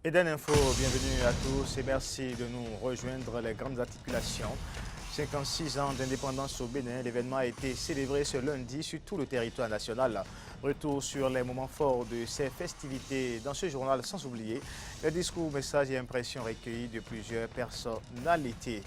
Eden Info, bienvenue à tous et merci de nous rejoindre. Les grandes articulations. 56 ans d'indépendance au Bénin, l'événement a été célébré ce lundi sur tout le territoire national. Retour sur les moments forts de ces festivités dans ce journal, sans oublier les discours, messages et impressions recueillis de plusieurs personnalités.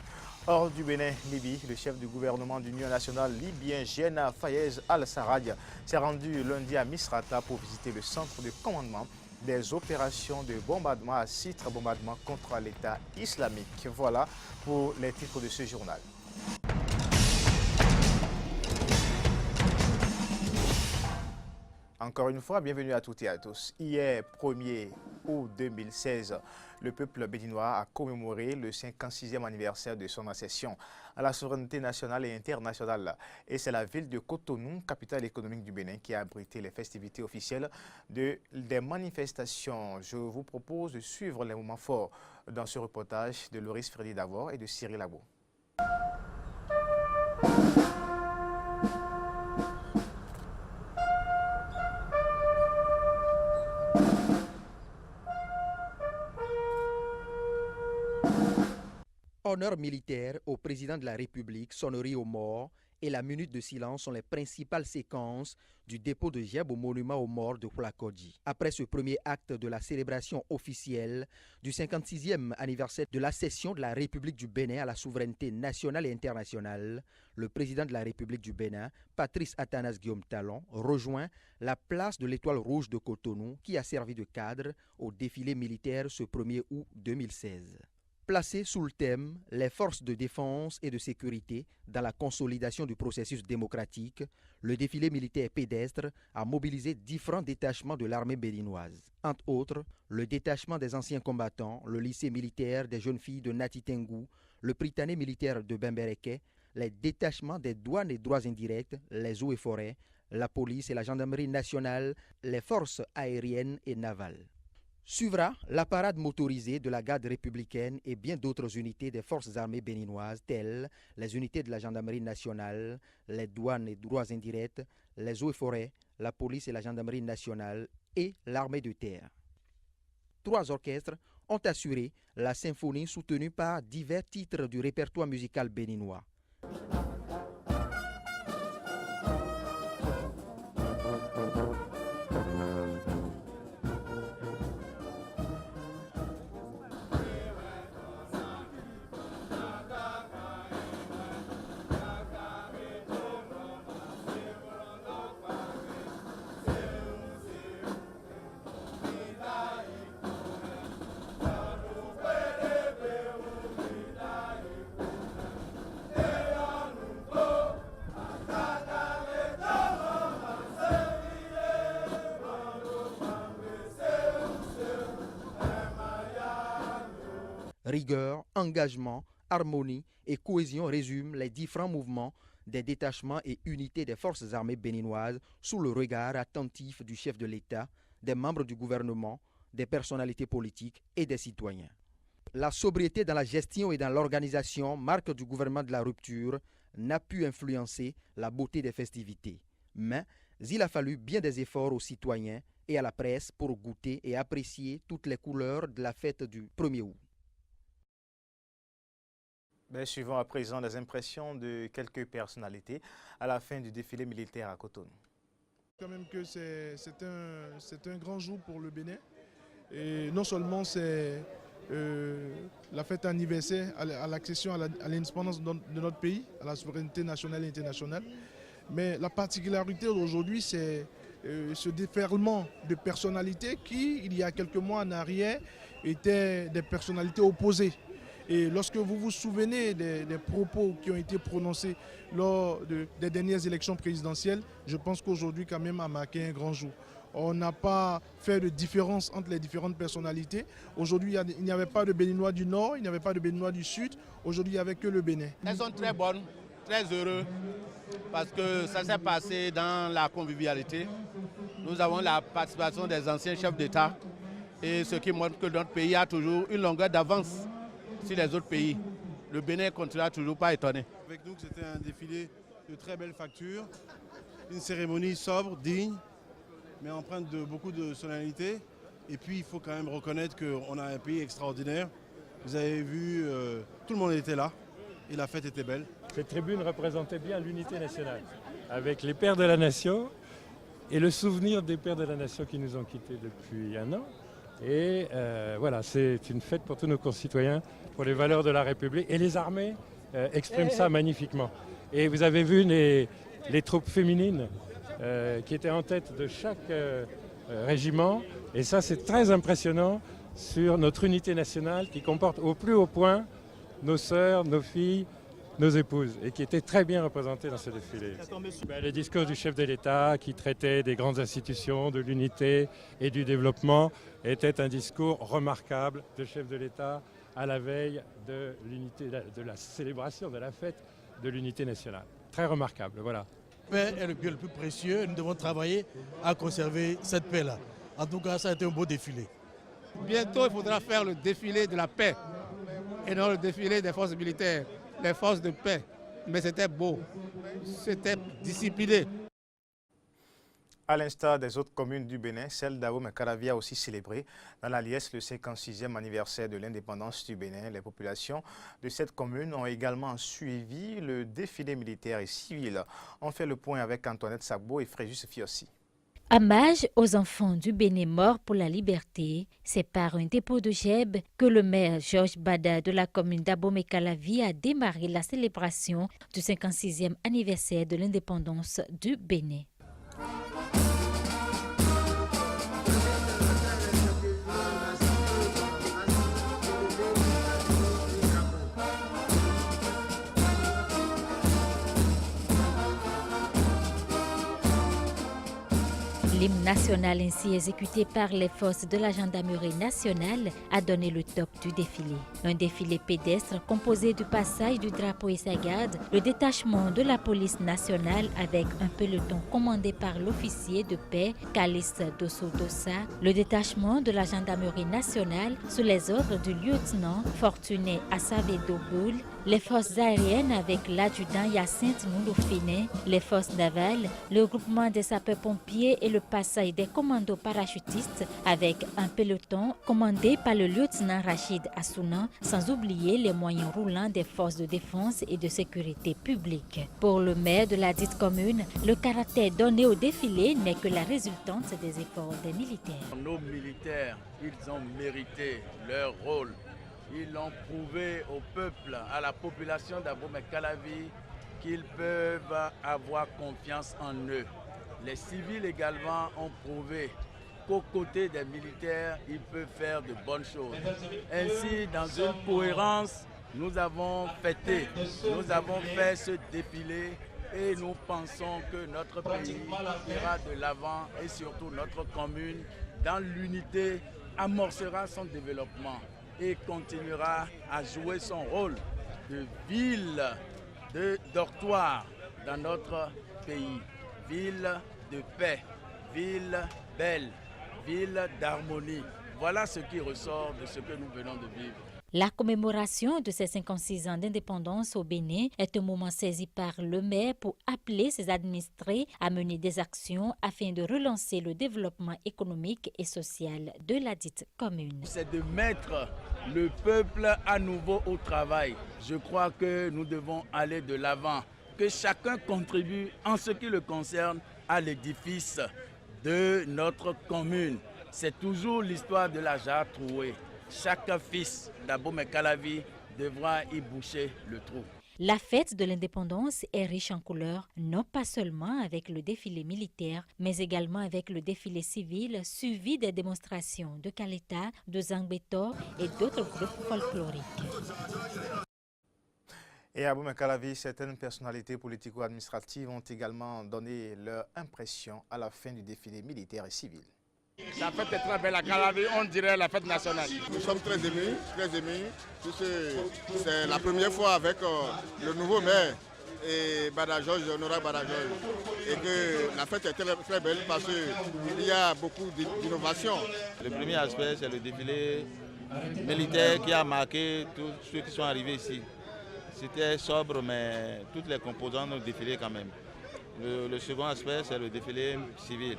Hors du Bénin, Libye, le chef du gouvernement d'Union nationale libyen, Jena Fayez Al-Sarraj, s'est rendu lundi à Misrata pour visiter le centre de commandement des opérations de bombardement à titre bombardement contre l'État islamique. Voilà pour les titres de ce journal. Encore une fois, bienvenue à toutes et à tous. Hier, 1er août 2016, le peuple béninois a commémoré le 56e anniversaire de son accession à la souveraineté nationale et internationale. Et c'est la ville de Cotonou, capitale économique du Bénin, qui a abrité les festivités officielles des manifestations. Je vous propose de suivre les moments forts dans ce reportage de Loris Freddy Davor et de Cyril Abo. Honneur militaire au président de la République, sonnerie aux morts et la minute de silence sont les principales séquences du dépôt de gerbes au monument aux morts de Koulakodji. Après ce premier acte de la célébration officielle du 56e anniversaire de l'accession de la République du Bénin à la souveraineté nationale et internationale, le président de la République du Bénin, Patrice Athanase Guillaume Talon, rejoint la place de l'Étoile Rouge de Cotonou qui a servi de cadre au défilé militaire ce 1er août 2016. Placé sous le thème « Les forces de défense et de sécurité dans la consolidation du processus démocratique », le défilé militaire pédestre a mobilisé différents détachements de l'armée béninoise. Entre autres, le détachement des anciens combattants, le lycée militaire des jeunes filles de Nati Tengou, le Prytanée militaire de Bembereke, les détachements des douanes et droits indirects, les eaux et forêts, la police et la gendarmerie nationale, les forces aériennes et navales. Suivra la parade motorisée de la garde républicaine et bien d'autres unités des forces armées béninoises telles les unités de la gendarmerie nationale, les douanes et droits indirects, les eaux et forêts, la police et la gendarmerie nationale et l'armée de terre. 3 orchestres ont assuré la symphonie soutenue par divers titres du répertoire musical béninois. Rigueur, engagement, harmonie et cohésion résument les différents mouvements des détachements et unités des forces armées béninoises sous le regard attentif du chef de l'État, des membres du gouvernement, des personnalités politiques et des citoyens. La sobriété dans la gestion et dans l'organisation, marque du gouvernement de la rupture, n'a pu influencer la beauté des festivités. Mais il a fallu bien des efforts aux citoyens et à la presse pour goûter et apprécier toutes les couleurs de la fête du 1er août. Suivons à présent les impressions de quelques personnalités à la fin du défilé militaire à Cotonou. Quand même que c'est un grand jour pour le Bénin. Et non seulement c'est la fête anniversaire à l'accession à l'indépendance de notre pays, à la souveraineté nationale et internationale, mais la particularité d'aujourd'hui c'est ce déferlement de personnalités qui, il y a quelques mois en arrière, étaient des personnalités opposées. Et lorsque vous vous souvenez des propos qui ont été prononcés lors des dernières élections présidentielles, je pense qu'aujourd'hui quand même a marqué un grand jour. On n'a pas fait de différence entre les différentes personnalités. Aujourd'hui, il n'y avait pas de Béninois du Nord, il n'y avait pas de Béninois du Sud. Aujourd'hui, il n'y avait que le Bénin. Elles sont très bonnes, très heureux, parce que ça s'est passé dans la convivialité. Nous avons la participation des anciens chefs d'État, et ce qui montre que notre pays a toujours une longueur d'avance sur les autres pays. Le Bénin continuera toujours pas étonné. Avec nous, c'était un défilé de très belle facture, une cérémonie sobre, digne, mais empreinte de beaucoup de solennité. Et puis il faut quand même reconnaître qu'on a un pays extraordinaire. Vous avez vu, tout le monde était là et la fête était belle. Cette tribune représentait bien l'unité nationale, avec les pères de la nation et le souvenir des pères de la nation qui nous ont quittés depuis un an. Et voilà, c'est une fête pour tous nos concitoyens, pour les valeurs de la République. Et les armées expriment ça magnifiquement. Et vous avez vu les troupes féminines qui étaient en tête de chaque régiment. Et ça, c'est très impressionnant sur notre unité nationale qui comporte au plus haut point nos sœurs, nos filles, nos épouses, et qui étaient très bien représentées dans ce défilé. Le discours du chef de l'État qui traitait des grandes institutions, de l'unité et du développement était un discours remarquable de chef de l'État à la veille de la célébration de la fête de l'unité nationale. Très remarquable, voilà. La paix est le bien le plus précieux et nous devons travailler à conserver cette paix-là. En tout cas, ça a été un beau défilé. Bientôt, il faudra faire le défilé de la paix et non le défilé des forces militaires, les forces de paix. Mais c'était beau, c'était discipliné. À l'instar des autres communes du Bénin, celle d'Abomey-Calavi a aussi célébré dans la liesse le 56e anniversaire de l'indépendance du Bénin. Les populations de cette commune ont également suivi le défilé militaire et civil. On fait le point avec Antoinette Sagbo et Fréjus Fiossi. Hommage aux enfants du Bénin morts pour la liberté, c'est par un dépôt de gèbe que le maire Georges Bada de la commune d'Abomey-Calavi a démarré la célébration du 56e anniversaire de l'indépendance du Bénin. L'hymne national ainsi exécuté par les forces de la gendarmerie nationale a donné le top du défilé. Un défilé pédestre composé du passage du drapeau et sa garde, le détachement de la police nationale avec un peloton commandé par l'officier de paix Kalis Dosso Dossa, le détachement de la gendarmerie nationale sous les ordres du lieutenant Fortuné Assavedo Boul, les forces aériennes avec l'adjudant Hyacinthe Moulofine, les forces navales, le groupement des sapeurs-pompiers et le passage des commandos parachutistes avec un peloton commandé par le lieutenant Rachid Assounan, sans oublier les moyens roulants des forces de défense et de sécurité publique. Pour le maire de la dite commune, le caractère donné au défilé n'est que la résultante des efforts des militaires. Nos militaires, ils ont mérité leur rôle. Ils l'ont prouvé au peuple, à la population d'Abomey-Calavi qu'ils peuvent avoir confiance en eux. Les civils également ont prouvé qu'aux côtés des militaires, ils peuvent faire de bonnes choses. Ainsi, dans une cohérence, nous avons fêté, nous avons fait ce défilé et nous pensons que notre pays ira de l'avant et surtout notre commune, dans l'unité, amorcera son développement et continuera à jouer son rôle de ville de dortoir dans notre pays. Ville de paix, ville belle, ville d'harmonie. Voilà ce qui ressort de ce que nous venons de vivre. La commémoration de ces 56 ans d'indépendance au Bénin est un moment saisi par le maire pour appeler ses administrés à mener des actions afin de relancer le développement économique et social de la dite commune. C'est de mettre le peuple à nouveau au travail. Je crois que nous devons aller de l'avant, que chacun contribue en ce qui le concerne à l'édifice de notre commune. C'est toujours l'histoire de la jarre trouée. Chaque fils d'Abomey-Calavi devra y boucher le trou. La fête de l'indépendance est riche en couleurs, non pas seulement avec le défilé militaire, mais également avec le défilé civil suivi des démonstrations de Kaleta, de Zangbetor et d'autres groupes folkloriques. Et à Abomey-Calavi, certaines personnalités politico-administratives ont également donné leur impression à la fin du défilé militaire et civil. La fête est très belle à Calavi, on dirait la fête nationale. Nous sommes très émus. C'est la première fois avec le nouveau maire et Badajoz, honorable Badajoz. Et que la fête est très, très belle parce qu'il y a beaucoup d'innovations. Le premier aspect, c'est le défilé militaire qui a marqué tous ceux qui sont arrivés ici. C'était sobre, mais toutes les composantes ont défilé quand même. Le second aspect, c'est le défilé civil,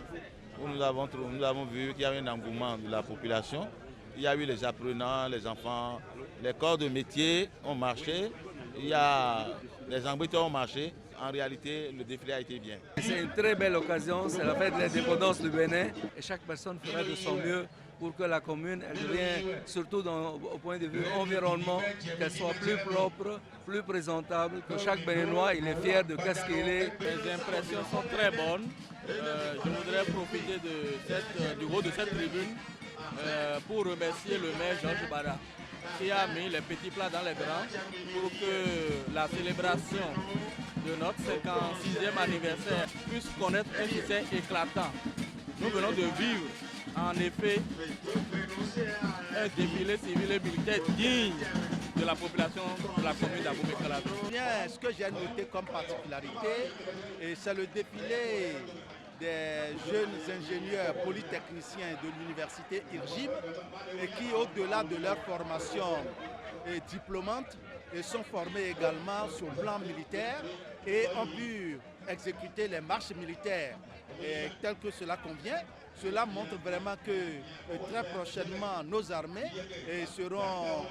où nous avons vu qu'il y a un engouement de la population. Il y a eu les apprenants, les enfants, les corps de métier ont marché, il y a les ambiteurs ont marché. En réalité, le défilé a été bien. C'est une très belle occasion, c'est la fête de l'indépendance du Bénin et chaque personne fera de son mieux pour que la commune elle devienne, surtout au point de vue environnement, qu'elle soit plus propre, plus présentable, que chaque Béninois il est fier de ce qu'il est. Les impressions sont très bonnes. Je voudrais profiter du haut de cette tribune pour remercier le maire Georges Bada qui a mis les petits plats dans les grands pour que la célébration de notre 56e anniversaire puisse connaître un succès éclatant. Nous venons de vivre en effet un défilé civil et militaire digne de la population de la commune d'Abomey-Calavi. Ce que j'ai noté comme particularité, c'est le défilé des jeunes ingénieurs polytechniciens de l'université IRGIM et qui, au-delà de leur formation diplômante, sont formés également sur le plan militaire et ont pu exécuter les marches militaires telles que cela convient. Cela montre vraiment que très prochainement nos armées seront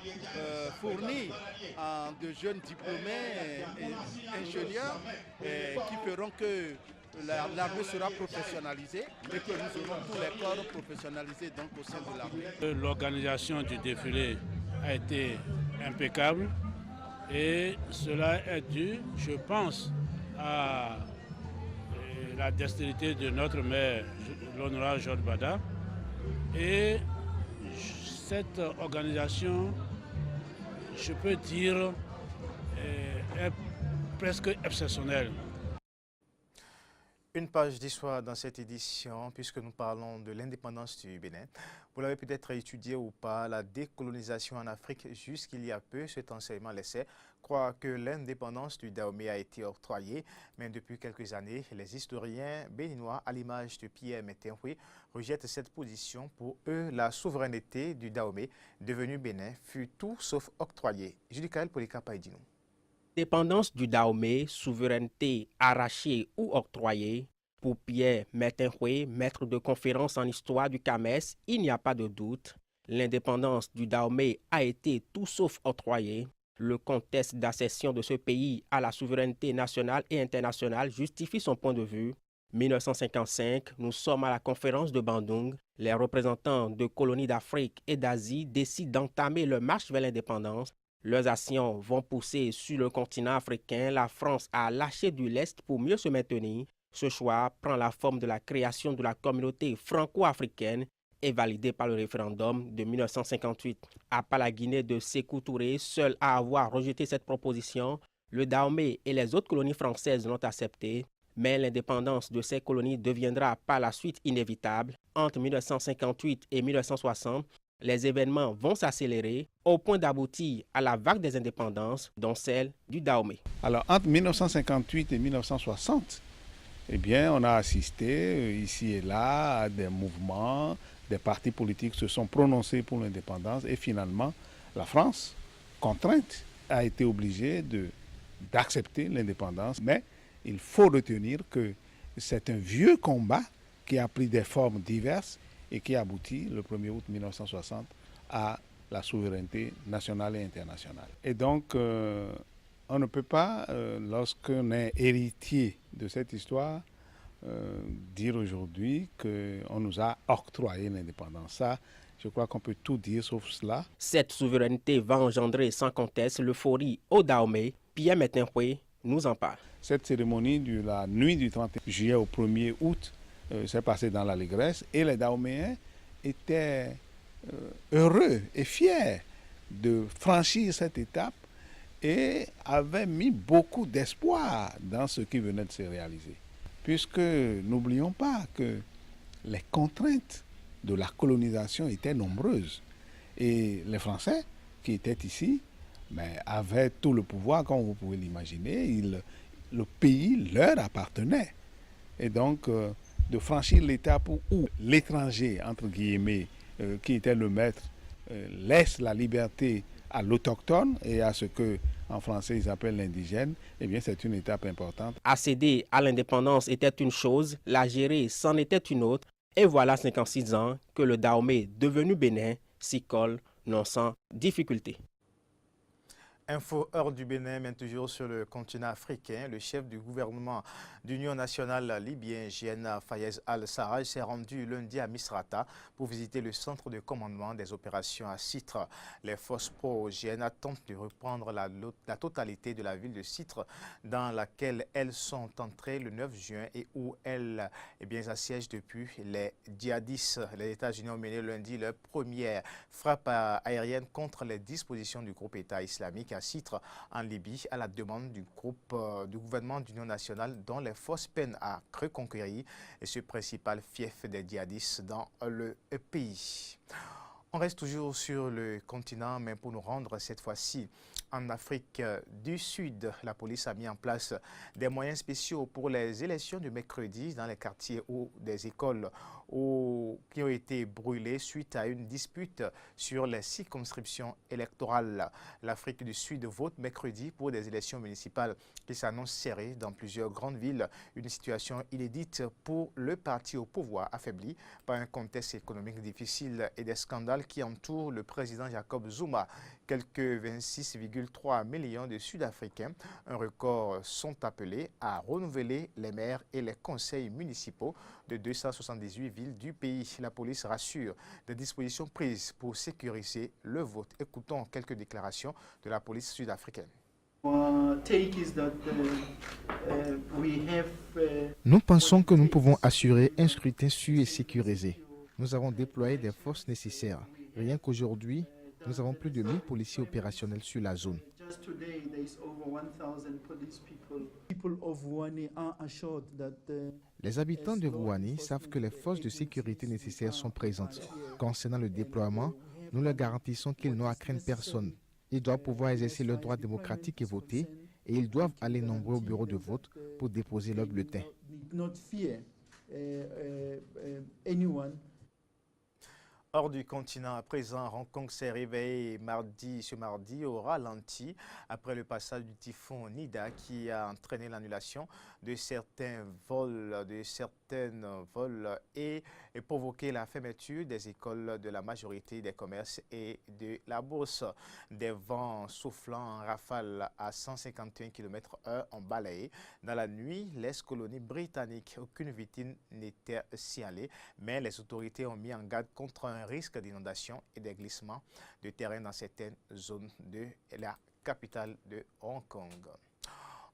fournies de jeunes diplômés et ingénieurs qui feront que l'armée sera professionnalisée et que nous aurons tous les corps professionnalisés donc, au sein de l'armée. L'organisation du défilé a été impeccable et cela est dû, je pense, à la dextérité de notre maire, l'honorable Georges Bada. Et cette organisation, je peux dire, est presque exceptionnelle. Une page d'histoire dans cette édition, puisque nous parlons de l'indépendance du Bénin. Vous l'avez peut-être étudié ou pas, la décolonisation en Afrique jusqu'il y a peu, cet enseignement laissait croire que l'indépendance du Dahomey a été octroyée. Mais depuis quelques années, les historiens béninois, à l'image de Pierre Métenhui, rejettent cette position. Pour eux, la souveraineté du Dahomey, devenue Bénin, fut tout sauf octroyée. Judicaël Polikapa-Edino. Dépendance du Dahomey, souveraineté arrachée ou octroyée, pour Pierre Métenhui, maître de conférence en histoire du CAMES, il n'y a pas de doute. L'indépendance du Dahomey a été tout sauf octroyée. Le contexte d'accession de ce pays à la souveraineté nationale et internationale justifie son point de vue. 1955, nous sommes à la conférence de Bandung. Les représentants de colonies d'Afrique et d'Asie décident d'entamer leur marche vers l'indépendance. Leurs actions vont pousser sur le continent africain la France à lâcher du lest pour mieux se maintenir. Ce choix prend la forme de la création de la communauté franco-africaine et validée par le référendum de 1958. À part la Guinée de Sékou Touré, seul à avoir rejeté cette proposition, le Dahomey et les autres colonies françaises l'ont accepté. Mais l'indépendance de ces colonies deviendra par la suite inévitable. Entre 1958 et 1960, les événements vont s'accélérer au point d'aboutir à la vague des indépendances, dont celle du Dahomey. Alors, entre 1958 et 1960, eh bien, on a assisté ici et là à des mouvements, des partis politiques se sont prononcés pour l'indépendance et finalement, la France, contrainte, a été obligée d'accepter l'indépendance. Mais il faut retenir que c'est un vieux combat qui a pris des formes diverses et qui aboutit le 1er août 1960 à la souveraineté nationale et internationale. Et donc, on ne peut pas, lorsqu'on est héritier de cette histoire, dire aujourd'hui qu'on nous a octroyé l'indépendance. Ça, je crois qu'on peut tout dire sauf cela. Cette souveraineté va engendrer sans conteste l'euphorie au Dahomey. Pierre Métenhui nous en parle. Cette cérémonie de la nuit du 31 juillet au 1er août s'est passée dans l'allégresse et les Dahoméens étaient heureux et fiers de franchir cette étape et avaient mis beaucoup d'espoir dans ce qui venait de se réaliser. Puisque n'oublions pas que les contraintes de la colonisation étaient nombreuses et les Français qui étaient ici avaient tout le pouvoir, comme vous pouvez l'imaginer. Le pays leur appartenait. Et donc, de franchir l'étape où l'étranger, entre guillemets, qui était le maître, laisse la liberté à l'autochtone et à ce que en français ils appellent l'indigène, eh bien c'est une étape importante. Accéder à l'indépendance était une chose, la gérer c'en était une autre. Et voilà 56 ans que le Dahomey devenu Bénin s'y colle non sans difficulté. Info hors du Bénin, mais toujours sur le continent africain. Le chef du gouvernement d'Union nationale libyen, Jiena Fayez al-Sarraj, s'est rendu lundi à Misrata pour visiter le centre de commandement des opérations à Citre. Les forces pro-Jiena tentent de reprendre la totalité de la ville de Citre, dans laquelle elles sont entrées le 9 juin et où elles assiègent depuis les djihadistes. Les États-Unis ont mené lundi leur première frappe aérienne contre les dispositions du groupe État islamique à Citre en Libye à la demande du gouvernement d'Union nationale dont les forces peinent à reconquérir ce principal fief des djihadistes dans le pays. On reste toujours sur le continent, mais pour nous rendre cette fois-ci en Afrique du Sud. La police a mis en place des moyens spéciaux pour les élections de mercredi dans les quartiers ou des écoles qui ont été brûlées suite à une dispute sur les circonscriptions électorales. L'Afrique du Sud vote mercredi pour des élections municipales qui s'annoncent serrées dans plusieurs grandes villes. Une situation inédite pour le parti au pouvoir affaibli par un contexte économique difficile et des scandales qui entourent le président Jacob Zuma. Quelques 26,3 millions de Sud-Africains, un record, sont appelés à renouveler les maires et les conseils municipaux de 278 villes du pays. La police rassure des dispositions prises pour sécuriser le vote. Écoutons quelques déclarations de la police sud-africaine. Nous pensons que nous pouvons assurer un scrutin sûr et sécurisé. Nous avons déployé des forces nécessaires. Rien qu'aujourd'hui, nous avons plus de 1000 policiers opérationnels sur la zone. Les habitants de Wuani savent que les forces de sécurité nécessaires sont présentes. Concernant le déploiement, nous leur garantissons qu'ils n'ont à craindre personne. Ils doivent pouvoir exercer leur droit démocratique et voter, et ils doivent aller nombreux au bureau de vote pour déposer leur bulletin. Hors du continent à présent, Hong Kong s'est réveillé ce mardi au ralenti après le passage du typhon Nida qui a entraîné l'annulation de certains vols et provoqué la fermeture des écoles, de la majorité des commerces et de la bourse. Des vents soufflant en rafale à 151 km/h ont balayé dans la nuit l'ex-colonie britannique. Aucune victime n'était signalée, mais les autorités ont mis en garde contre un risque d'inondation et de glissement de terrain dans certaines zones de la capitale de Hong Kong.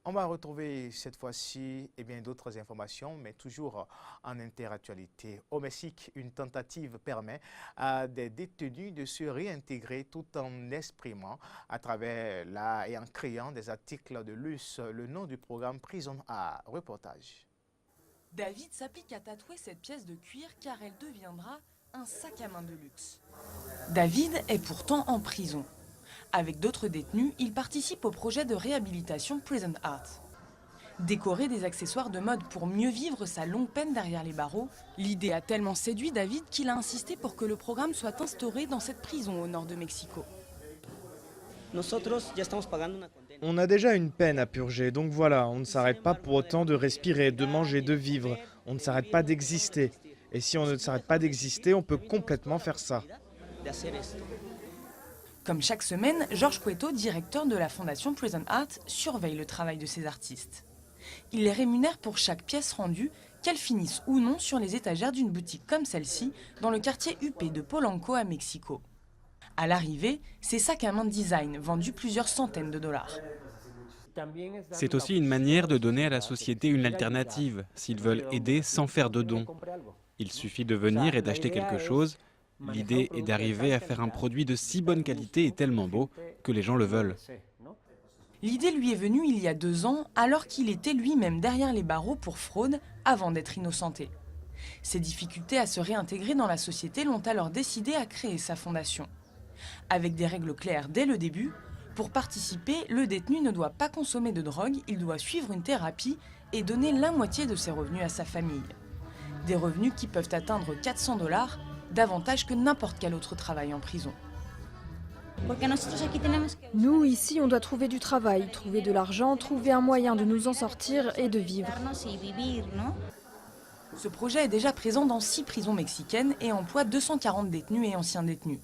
On va retrouver cette fois-ci d'autres informations, mais toujours en interactualité. Au Mexique, une tentative permet à des détenus de se réintégrer tout en exprimant à travers et en créant des articles de luxe le nom du programme Prison Art. Reportage. David s'applique à tatouer cette pièce de cuir car elle deviendra un sac à main de luxe. David est pourtant en prison. Avec d'autres détenus, il participe au projet de réhabilitation Prison Art. Décorer des accessoires de mode pour mieux vivre sa longue peine derrière les barreaux, l'idée a tellement séduit David qu'il a insisté pour que le programme soit instauré dans cette prison au nord de Mexico. On a déjà une peine à purger, donc voilà, on ne s'arrête pas pour autant de respirer, de manger, de vivre. On ne s'arrête pas d'exister. Et si on ne s'arrête pas d'exister, on peut complètement faire ça. Comme chaque semaine, Georges Cueto, directeur de la fondation Prison Art, surveille le travail de ces artistes. Il les rémunère pour chaque pièce rendue, qu'elles finissent ou non sur les étagères d'une boutique comme celle-ci, dans le quartier huppé de Polanco à Mexico. À l'arrivée, ces sacs à main de design vendus plusieurs centaines de dollars. C'est aussi une manière de donner à la société une alternative, s'ils veulent aider sans faire de dons. Il suffit de venir et d'acheter quelque chose. L'idée est d'arriver à faire un produit de si bonne qualité et tellement beau que les gens le veulent. L'idée lui est venue il y a 2 ans, alors qu'il était lui-même derrière les barreaux pour fraude avant d'être innocenté. Ses difficultés à se réintégrer dans la société l'ont alors décidé à créer sa fondation. Avec des règles claires dès le début, pour participer, le détenu ne doit pas consommer de drogue, il doit suivre une thérapie et donner la moitié de ses revenus à sa famille. Des revenus qui peuvent atteindre 400 $, davantage que n'importe quel autre travail en prison. Nous, ici, on doit trouver du travail, trouver de l'argent, trouver un moyen de nous en sortir et de vivre. Ce projet est déjà présent dans 6 prisons mexicaines et emploie 240 détenus et anciens détenus.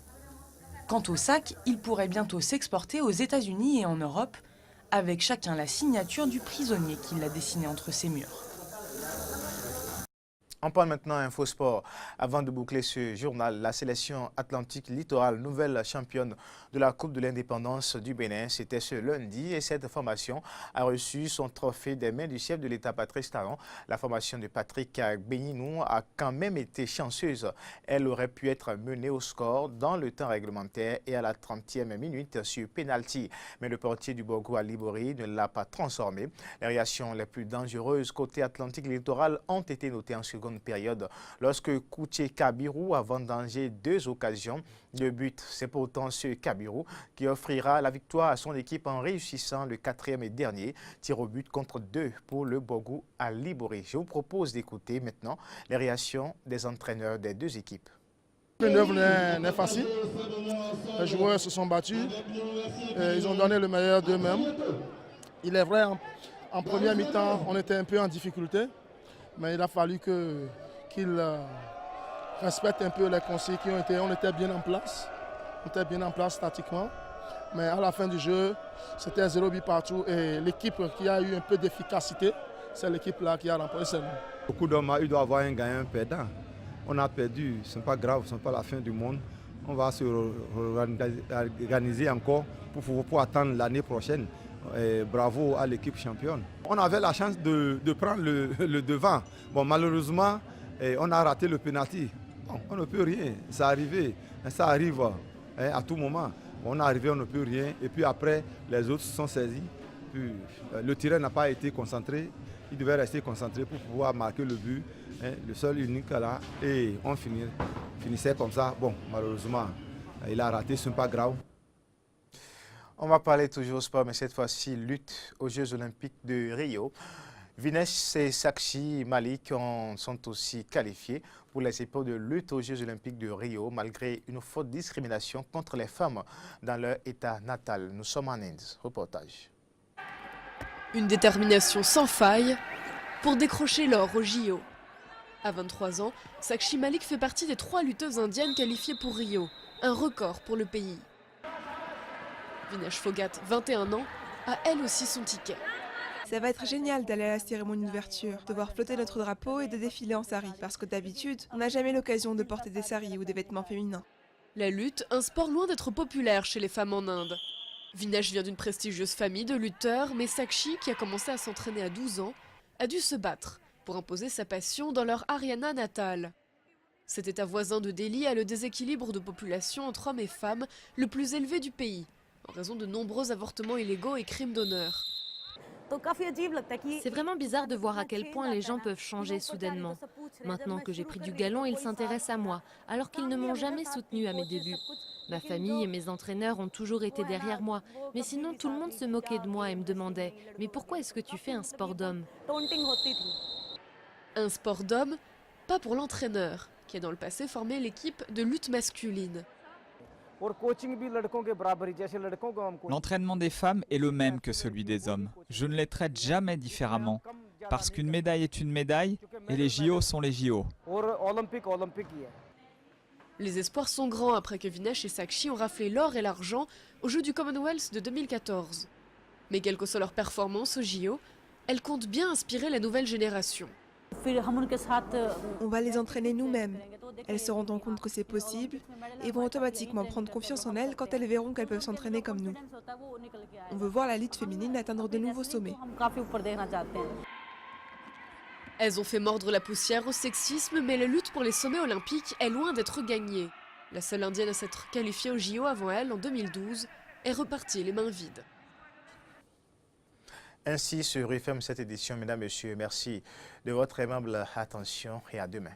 Quant au sac, il pourrait bientôt s'exporter aux États-Unis et en Europe, avec chacun la signature du prisonnier qui l'a dessiné entre ses murs. On parle maintenant InfoSport. Avant de boucler ce journal, la sélection Atlantique Littoral, nouvelle championne de la Coupe de l'Indépendance du Bénin, c'était ce lundi et cette formation a reçu son trophée des mains du chef de l'État Patrice Talon. La formation de Patrick Béninou a quand même été chanceuse. Elle aurait pu être menée au score dans le temps réglementaire et à la 30e minute sur penalty. Mais le portier du Borgo Ali Bori ne l'a pas transformé. Les réactions les plus dangereuses côté Atlantique Littoral ont été notées en seconde période lorsque Kouché Kabirou a vendangé 2 occasions de but. C'est pourtant ce Kabirou qui offrira la victoire à son équipe en réussissant le 4e et dernier tir au but contre 2 pour le Borgo Ali Bori. Je vous propose d'écouter maintenant les réactions des entraîneurs des 2 équipes. L'épreuve n'est facile. Les joueurs se sont battus. Ils ont donné le meilleur d'eux-mêmes. Il est vrai, en première mi-temps, on était un peu en difficulté. Mais il a fallu qu'ils respectent un peu les consignes qui ont été. On était bien en place. On était bien en place statiquement. Mais à la fin du jeu, c'était 0 but partout. Et l'équipe qui a eu un peu d'efficacité, c'est l'équipe-là qui a remporté. Beaucoup d'hommes, il doit avoir un gagnant, un perdant. On a perdu, ce n'est pas grave, ce n'est pas la fin du monde. On va se organiser encore pour attendre l'année prochaine. Et bravo à l'équipe championne. On avait la chance de prendre le devant. Bon, malheureusement, on a raté le penalty. Bon, on ne peut rien, ça arrive. Ça arrive à tout moment. On est arrivé, on ne peut rien. Et puis après, les autres se sont saisis. Puis, le tireur n'a pas été concentré. Il devait rester concentré pour pouvoir marquer le but. Le seul unique là. Et on finissait comme ça. Bon, malheureusement, il a raté, ce n'est pas grave. On va parler toujours sport, mais cette fois-ci lutte aux Jeux Olympiques de Rio. Vinesh et Sakshi Malik sont aussi qualifiés pour les épreuves de lutte aux Jeux Olympiques de Rio, malgré une forte discrimination contre les femmes dans leur état natal. Nous sommes en Inde. Reportage. Une détermination sans faille pour décrocher l'or au JO. À 23 ans, Sakshi Malik fait partie des 3 lutteuses indiennes qualifiées pour Rio, un record pour le pays. Vinesh Phogat, 21 ans, a elle aussi son ticket. Ça va être génial d'aller à la cérémonie d'ouverture, de voir flotter notre drapeau et de défiler en sari. Parce que d'habitude, on n'a jamais l'occasion de porter des saris ou des vêtements féminins. La lutte, un sport loin d'être populaire chez les femmes en Inde. Vinesh vient d'une prestigieuse famille de lutteurs, mais Sakshi, qui a commencé à s'entraîner à 12 ans, a dû se battre pour imposer sa passion dans leur Haryana natal. Cet état voisin de Delhi a le déséquilibre de population entre hommes et femmes le plus élevé du pays, en raison de nombreux avortements illégaux et crimes d'honneur. C'est vraiment bizarre de voir à quel point les gens peuvent changer soudainement. Maintenant que j'ai pris du galon, ils s'intéressent à moi, alors qu'ils ne m'ont jamais soutenu à mes débuts. Ma famille et mes entraîneurs ont toujours été derrière moi, mais sinon tout le monde se moquait de moi et me demandait « Mais pourquoi est-ce que tu fais un sport d'homme ?» Un sport d'homme, pas pour l'entraîneur, qui a dans le passé formé l'équipe de lutte masculine. L'entraînement des femmes est le même que celui des hommes. Je ne les traite jamais différemment, parce qu'une médaille est une médaille et les JO sont les JO. Les espoirs sont grands après que Vinesh et Sakshi ont raflé l'or et l'argent aux Jeux du Commonwealth de 2014. Mais quelle que soit leur performance aux JO, elles comptent bien inspirer la nouvelle génération. On va les entraîner nous-mêmes. Elles se rendront compte que c'est possible et vont automatiquement prendre confiance en elles quand elles verront qu'elles peuvent s'entraîner comme nous. On veut voir la lutte féminine atteindre de nouveaux sommets. Elles ont fait mordre la poussière au sexisme, mais la lutte pour les sommets olympiques est loin d'être gagnée. La seule indienne à s'être qualifiée au JO avant elle, en 2012, est repartie les mains vides. Ainsi se referme cette édition, mesdames, messieurs. Merci de votre aimable attention et à demain.